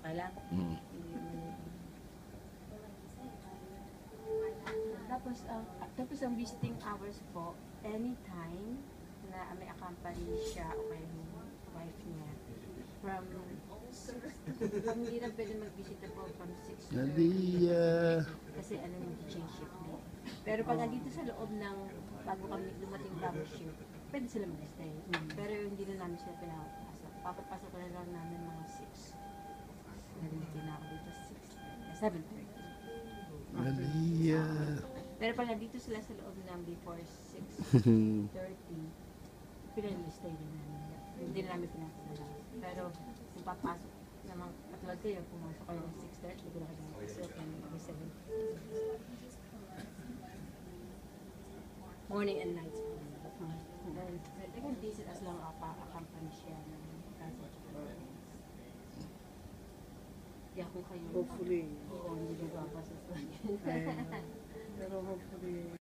Okay lang? Tapos ang visiting hours po, anytime na may accompany siya o kaya yung wife niya, from 6, hindi na pwede mag-visita po from 6 to Nadia. kasi ano yung change shift mo. Pero pag nandito sa loob ng bago kami dumating bago shift, pwede sila mag-stay. Pero hindi na namin sila pinapasok. Papapasok na lang namin mga 6. Naliliti na ako dito 7:30. Nadia. Pero pag nandito sila sa loob ng before 6:30, pinag-stay din namin. Hindi na namin pinapadala. Pero kung papasok naman, katulad kayo, pumasok kayo ng 6:30, hindi ko na kayo napasok ng 7:30. Morning and night. Then, they can visit as long as accompany siya ng kasi. Yeah, kung kayo. Hopefully. Oo, hindi nagpapasok. Pero hopefully.